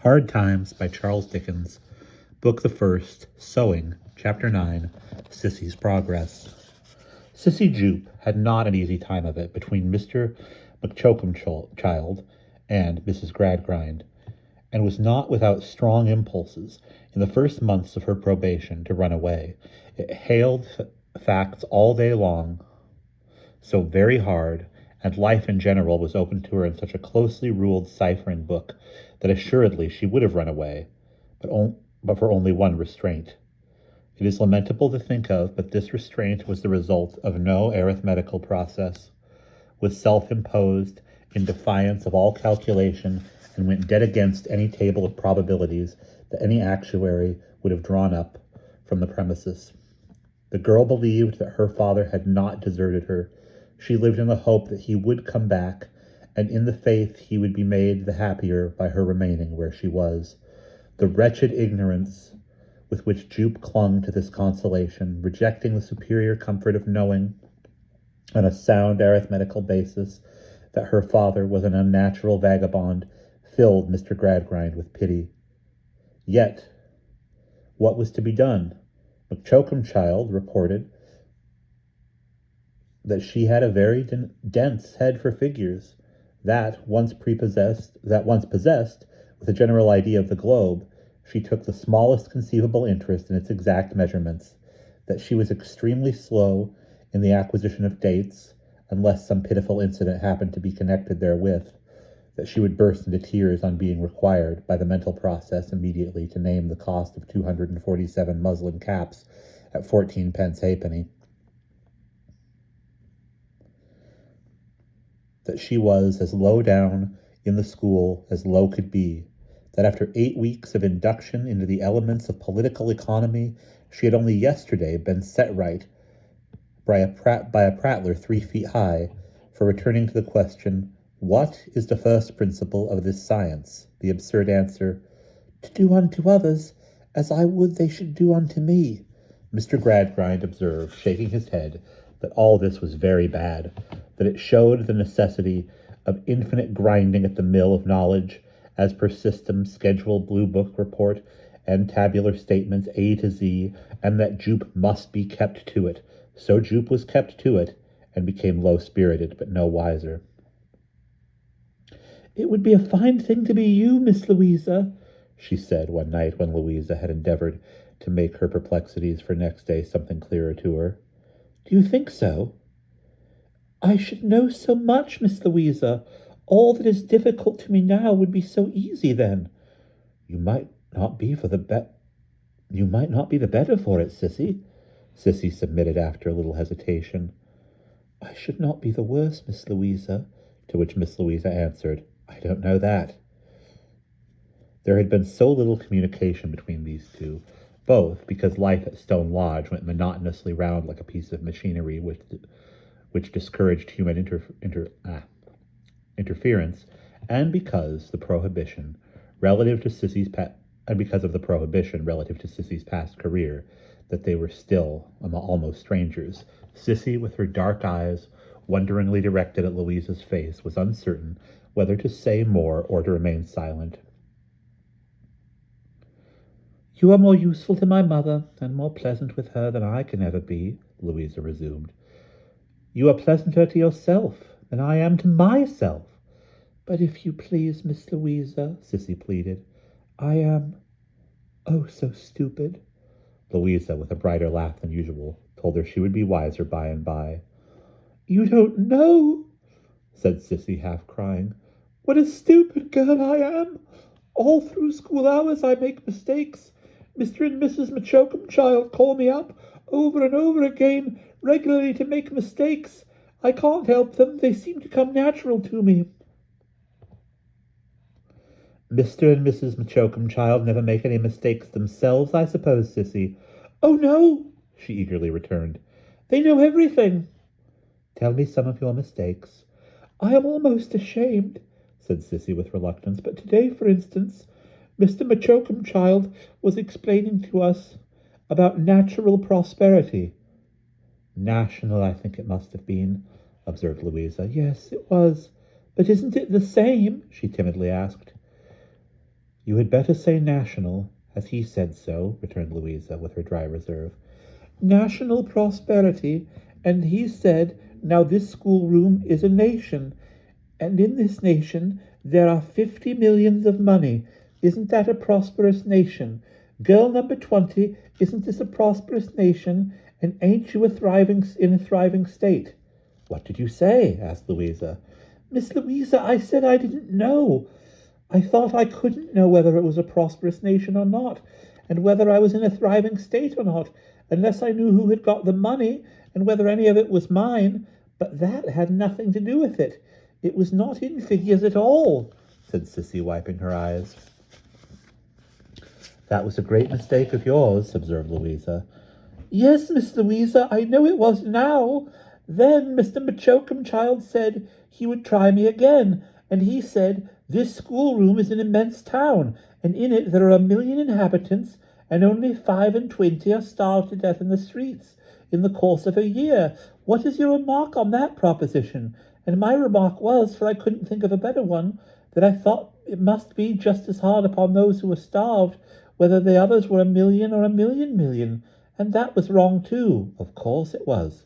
Hard Times by Charles Dickens, Book the First, Sowing, Chapter 9, Sissy's Progress. Sissy Jupe had not an easy time of it between Mr. McChoakumchild and Mrs. Gradgrind, and was not without strong impulses in the first months of her probation to run away. It hailed facts all day long, so very hard, and life in general was open to her in such a closely ruled ciphering book that assuredly she would have run away, but for only one restraint. It is lamentable to think of, but this restraint was the result of no arithmetical process, was self-imposed in defiance of all calculation, and went dead against any table of probabilities that any actuary would have drawn up from the premises. The girl believed that her father had not deserted her. She lived in the hope that he would come back, and in the faith he would be made the happier by her remaining where she was. The wretched ignorance with which Jupe clung to this consolation, rejecting the superior comfort of knowing, on a sound arithmetical basis, that her father was an unnatural vagabond, filled Mr. Gradgrind with pity. Yet, what was to be done? McChoakumchild reported that she had a very dense head for figures, that once possessed with a general idea of the globe, she took the smallest conceivable interest in its exact measurements, that she was extremely slow in the acquisition of dates, unless some pitiful incident happened to be connected therewith, that she would burst into tears on being required, by the mental process, immediately to name the cost of 247 muslin caps at 14 pence halfpenny, that she was as low down in the school as low could be, that after 8 weeks of induction into the elements of political economy, she had only yesterday been set right by a prattler 3 feet high for returning to the question, "What is the first principle of this science?" The absurd answer, "To do unto others as I would they should do unto me." Mr. Gradgrind observed, shaking his head, that all this was very bad, that it showed the necessity of infinite grinding at the mill of knowledge, as per system, schedule, blue book report, and tabular statements A to Z, and that Jupe must be kept to it. So Jupe was kept to it, and became low-spirited, but no wiser. "It would be a fine thing to be you, Miss Louisa," she said one night when Louisa had endeavored to make her perplexities for next day something clearer to her. "Do you think so?" "I should know so much, Miss Louisa. All that is difficult to me now would be so easy then." You might not be the better for it, Sissy," Sissy submitted after a little hesitation. "I should not be the worse, Miss Louisa," to which Miss Louisa answered, "I don't know that." There had been so little communication between these two, both because life at Stone Lodge went monotonously round like a piece of machinery which discouraged human interference, and because of the prohibition relative to Sissy's past career, that they were still almost strangers. Sissy, with her dark eyes wonderingly directed at Louisa's face, was uncertain whether to say more or to remain silent. "You are more useful to my mother, and more pleasant with her than I can ever be," Louisa resumed. "You are pleasanter to yourself than I am to myself." "But if you please, Miss Louisa," Sissy pleaded, "I am, oh, so stupid." Louisa, with a brighter laugh than usual, told her she would be wiser by and by. "You don't know," said Sissy, half crying, "what a stupid girl I am. All through school hours I make mistakes. Mr. and Mrs. McChoakumchild call me up over and over again, regularly to make mistakes. I can't help them. They seem to come natural to me." "Mr. and Mrs. McChoakumchild never make any mistakes themselves, I suppose, Sissy?" "Oh, no," she eagerly returned. "They know everything." "Tell me some of your mistakes." "I am almost ashamed," said Sissy with reluctance, "but today, for instance, Mr. McChoakumchild was explaining to us about natural prosperity." "National, I think it must have been," observed Louisa. "Yes, it was. But isn't it the same?" she timidly asked. You had better say national, as he said so, returned Louisa, with her dry reserve. National prosperity, and he said, now this schoolroom is a nation, and in this nation there are 50 millions of money. Isn't that a prosperous nation? Girl number 20, isn't this a prosperous nation, and ain't you in a thriving state? What did you say? Asked Louisa. Miss Louisa, I said I didn't know. I thought I couldn't know whether it was a prosperous nation or not, and whether I was in a thriving state or not, unless I knew who had got the money, and whether any of it was mine, but that had nothing to do with it. It was not in figures at all, said Sissy, wiping her eyes. That was a great mistake of yours, observed Louisa. Yes, Miss Louisa, I know it was now. Then Mr. Machocumchild said he would try me again, and he said, this schoolroom is an immense town, and in it there are 1,000,000 inhabitants, and only 25 are starved to death in the streets in the course of a year. What is your remark on that proposition? And my remark was, for I couldn't think of a better one, that I thought it must be just as hard upon those who were starved, whether the others were 1,000,000 or 1,000,000,000, and that was wrong too. Of course it was.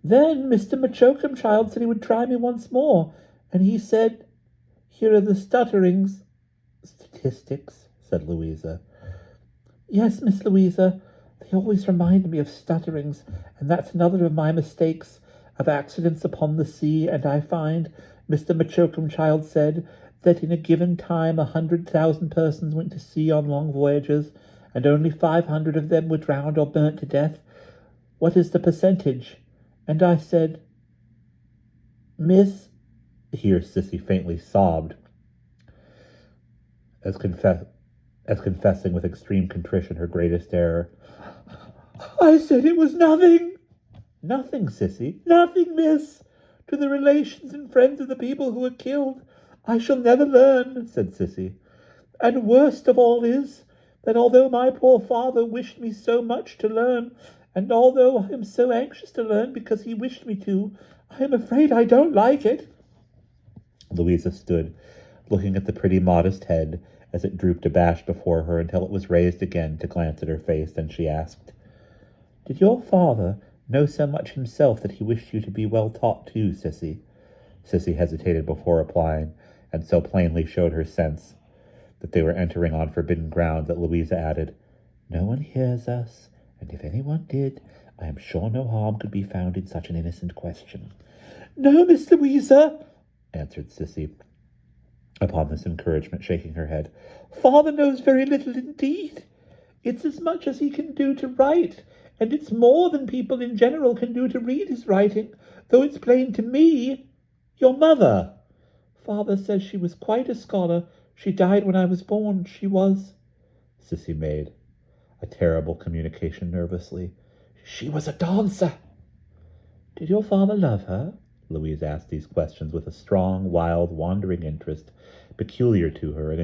Then Mr. Machocumchild said he would try me once more, and he said, here are the stutterings. Statistics, said Louisa. Yes, Miss Louisa, they always remind me of stutterings, and that's another of my mistakes, of accidents upon the sea, and I find, Mr. Machocumchild said, that in a given time 100,000 persons went to sea on long voyages, and only 500 of them were drowned or burnt to death. What is the percentage? And I said, Miss... Here Sissy faintly sobbed, as confessing with extreme contrition her greatest error. I said it was nothing. Nothing, Sissy, nothing, miss. To the relations and friends of the people who were killed, I shall never learn, said Sissy. And worst of all is, that although my poor father wished me so much to learn, and although I am so anxious to learn because he wished me to, I am afraid I don't like it. Louisa stood, looking at the pretty modest head as it drooped abashed before her until it was raised again to glance at her face. Then she asked, Did your father know so much himself that he wished you to be well taught too, Sissy? Sissy hesitated before replying, and so plainly showed her sense that they were entering on forbidden ground that Louisa added, No one hears us, and if anyone did, I am sure no harm could be found in such an innocent question. No, Miss Louisa, answered Sissy, upon this encouragement, shaking her head. Father knows very little indeed. It's as much as he can do to write, and it's more than people in general can do to read his writing, though it's plain to me. Your mother. Father says she was quite a scholar. She died when I was born. She was... Sissy made a terrible communication nervously. She was a dancer. Did your father love her? Louise asked these questions with a strong, wild, wandering interest, peculiar to her, an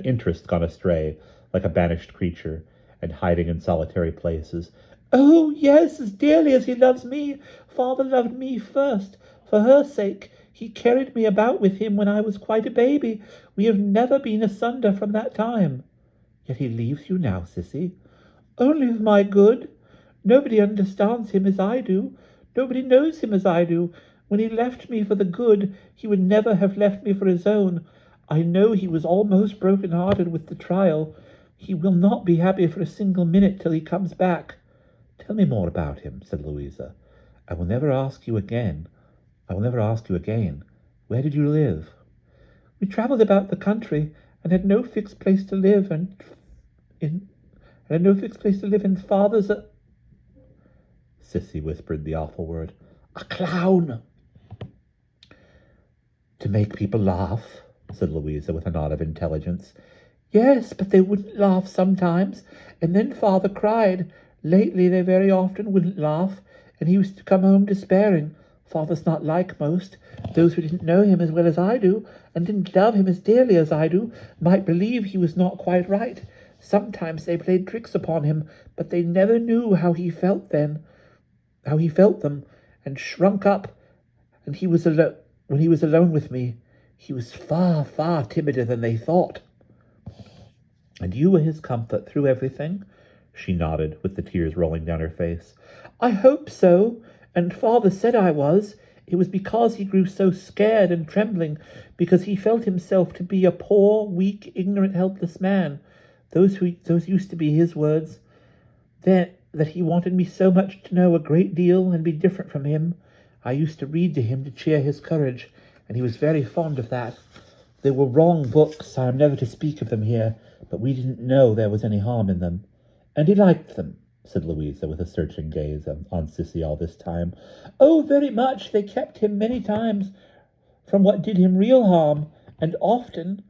interest gone astray, like a banished creature, and hiding in solitary places. Oh, yes, as dearly as he loves me. Father loved me first. For her sake, he carried me about with him when I was quite a baby. We have never been asunder from that time. Yet he leaves you now, Sissy. Only for my good. Nobody understands him as I do. Nobody knows him as I do. When he left me for the good, he would never have left me for his own. I know he was almost broken-hearted with the trial. He will not be happy for a single minute till he comes back. Tell me more about him, said Louisa. I will never ask you again. Where did you live? We travelled about the country, and had no fixed place to live, and father's a... Sissy whispered the awful word. A clown. To make people laugh, said Louisa with a nod of intelligence. Yes, but they wouldn't laugh sometimes, and then father cried. Lately they very often wouldn't laugh, and he used to come home despairing. Father's not like most. Those who didn't know him as well as I do, and didn't love him as dearly as I do, might believe he was not quite right. Sometimes they played tricks upon him, but they never knew how he felt them, and shrunk up, and when he was alone with me. He was far, far timider than they thought. And you were his comfort through everything? She nodded, with the tears rolling down her face. I hope so, and father said I was. It was because he grew so scared and trembling, because he felt himself to be a poor, weak, ignorant, helpless man. Those used to be his words. That he wanted me so much to know a great deal and be different from him. I used to read to him to cheer his courage, and he was very fond of that. They were wrong books. I am never to speak of them here, but we didn't know there was any harm in them. And he liked them, said Louisa, with a searching gaze on Sissy all this time. Oh, very much. They kept him many times from what did him real harm, and often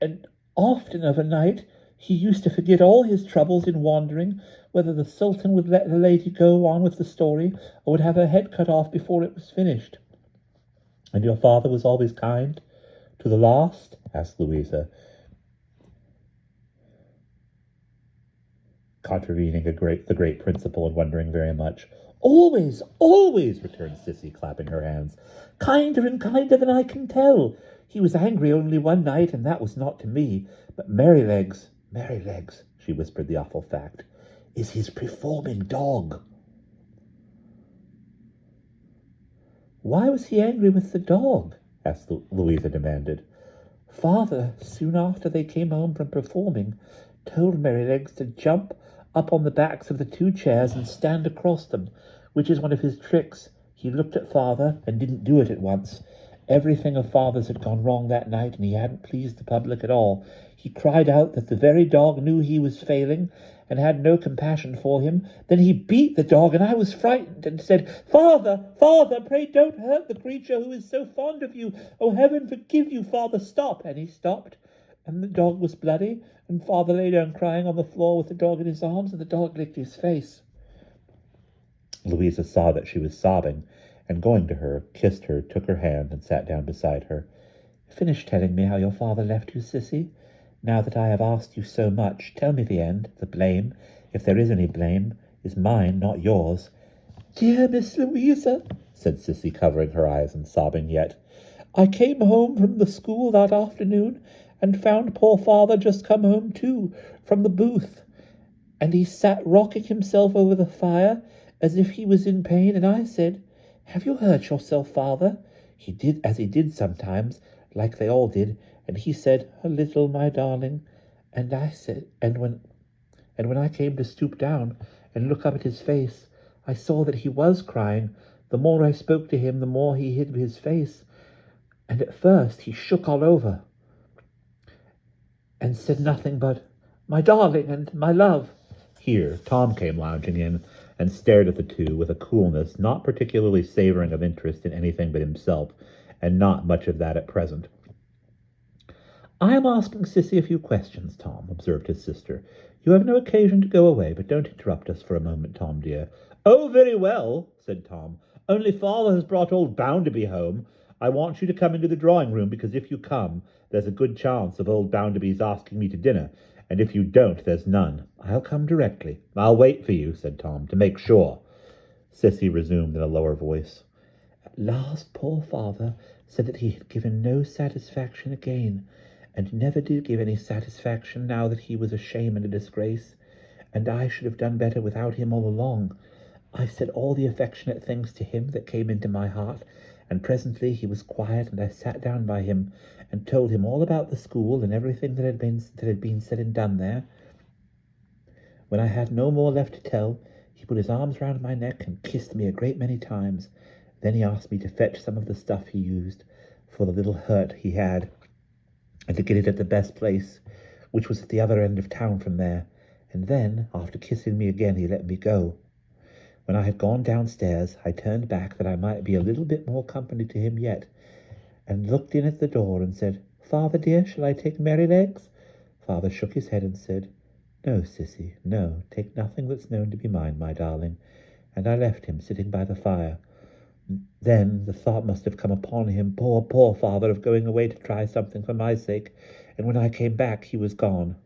of a night he used to forget all his troubles in wandering, whether the Sultan would let the lady go on with the story, or would have her head cut off before it was finished. And your father was always kind? To the last? Asked Louisa, contravening the great principle and wondering very much. Always, always, returned Sissy, clapping her hands. Kinder and kinder than I can tell. He was angry only one night, and that was not to me, but Merrylegs, she whispered the awful fact, is his performing dog. Why was he angry with the dog? asked Louisa demanded. Father, soon after they came home from performing, told Merrylegs to jump up on the backs of the two chairs and stand across them, which is one of his tricks. He looked at father and didn't do it at once. Everything of father's had gone wrong that night, and he hadn't pleased the public at all. He cried out that the very dog knew he was failing, and had no compassion for him. Then he beat the dog, and I was frightened, and said, Father, Father, pray don't hurt the creature who is so fond of you. Oh, heaven forgive you, Father, stop. And he stopped, and the dog was bloody, and father lay down crying on the floor with the dog in his arms, and the dog licked his face. Louisa saw that she was sobbing, and going to her, kissed her, took her hand, and sat down beside her. Finish telling me how your father left you, Sissy. Now that I have asked you so much, tell me the end. The blame, if there is any blame, is mine, not yours. Dear Miss Louisa, said Sissy, covering her eyes and sobbing yet, I came home from the school that afternoon, and found poor father just come home too, from the booth, and he sat rocking himself over the fire, as if he was in pain, and I said, Have you hurt yourself, father? He did as he did sometimes, like they all did, and he said, A little, my darling. And I said, and when I came to stoop down and look up at his face, I saw that he was crying. The more I spoke to him, the more he hid his face. And at first he shook all over and said nothing but, My darling and my love. Here Tom came lounging in and stared at the two with a coolness not particularly savoring of interest in anything but himself, and not much of that at present. I am asking Sissy a few questions, Tom, observed his sister. You have no occasion to go away, but don't interrupt us for a moment, Tom, dear. Oh, very well, said Tom. Only father has brought old Bounderby home. I want you to come into the drawing-room, because if you come, there's a good chance of old Bounderby's asking me to dinner, and if you don't, there's none. I'll come directly. I'll wait for you, said Tom, to make sure. Sissy resumed in a lower voice. At last poor father said that he had given no satisfaction again, and never did give any satisfaction now that he was a shame and a disgrace, and I should have done better without him all along. I said all the affectionate things to him that came into my heart, and presently he was quiet, and I sat down by him and told him all about the school and everything that had been said and done there. When I had no more left to tell, he put his arms round my neck and kissed me a great many times. Then he asked me to fetch some of the stuff he used for the little hurt he had, and to get it at the best place, which was at the other end of town from there. And then, after kissing me again, he let me go. When I had gone downstairs, I turned back that I might be a little bit more company to him yet, and looked in at the door and said, Father dear, shall I take Merrylegs? Father shook his head and said, No, Sissy, no, take nothing that's known to be mine, my darling. And I left him sitting by the fire. Then the thought must have come upon him, poor father, of going away to try something for my sake, and when I came back he was gone.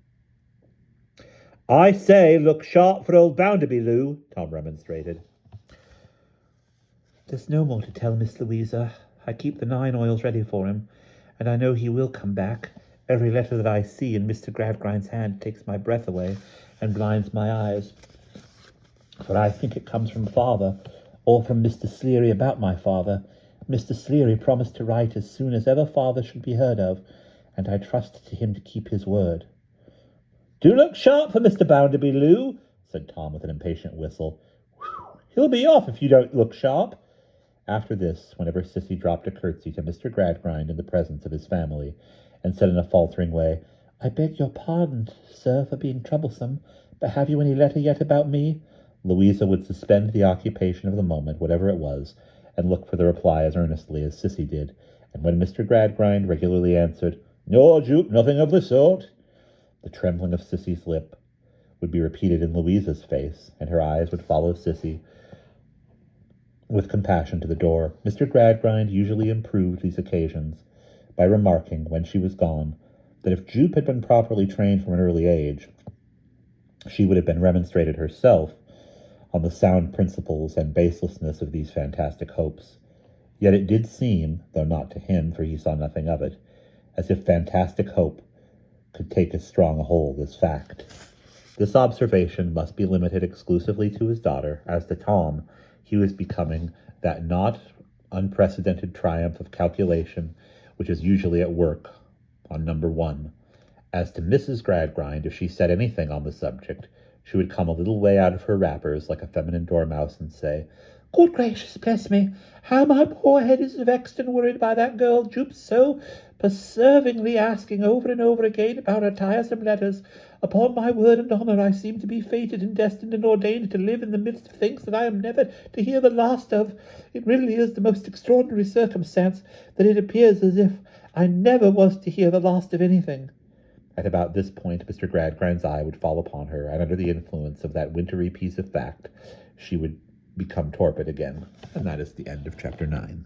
I say, look sharp for old Bounderby, Lou, Tom remonstrated. There's no more to tell, Miss Louisa. I keep the 9 oils ready for him, and I know he will come back. Every letter that I see in Mr. Gradgrind's hand takes my breath away and blinds my eyes. For I think it comes from father, or from Mr. Sleary about my father. Mr. Sleary promised to write as soon as ever father should be heard of, and I trust to him to keep his word. Do look sharp for Mr. Bounderby, Lou, said Tom with an impatient whistle. Whew, he'll be off if you don't look sharp. After this, whenever Sissy dropped a curtsy to Mr. Gradgrind in the presence of his family, and said in a faltering way, I beg your pardon, sir, for being troublesome, but have you any letter yet about me? Louisa would suspend the occupation of the moment, whatever it was, and look for the reply as earnestly as Sissy did, and when Mr. Gradgrind regularly answered, No, Jupe, nothing of the sort, the trembling of Sissy's lip would be repeated in Louisa's face, and her eyes would follow Sissy with compassion to the door. Mr. Gradgrind usually improved these occasions by remarking, when she was gone, that if Jupe had been properly trained from an early age, she would have been remonstrated herself on the sound principles and baselessness of these fantastic hopes. Yet it did seem, though not to him, for he saw nothing of it, as if fantastic hope could take as strong a hold as fact. This observation must be limited exclusively to his daughter. As to Tom, he was becoming that not unprecedented triumph of calculation which is usually at work on number one. As to Mrs. Gradgrind, if she said anything on the subject, she would come a little way out of her wrappers like a feminine dormouse and say, Good gracious, bless me, how my poor head is vexed and worried by that girl Jupe so perseveringly asking over and over again about her tiresome letters. Upon my word and honour, I seem to be fated and destined and ordained to live in the midst of things that I am never to hear the last of. It really is the most extraordinary circumstance that it appears as if I never was to hear the last of anything. At about this point, Mr. Gradgrind's eye would fall upon her, and under the influence of that wintry piece of fact, she would become torpid again. And that is the end of chapter 9.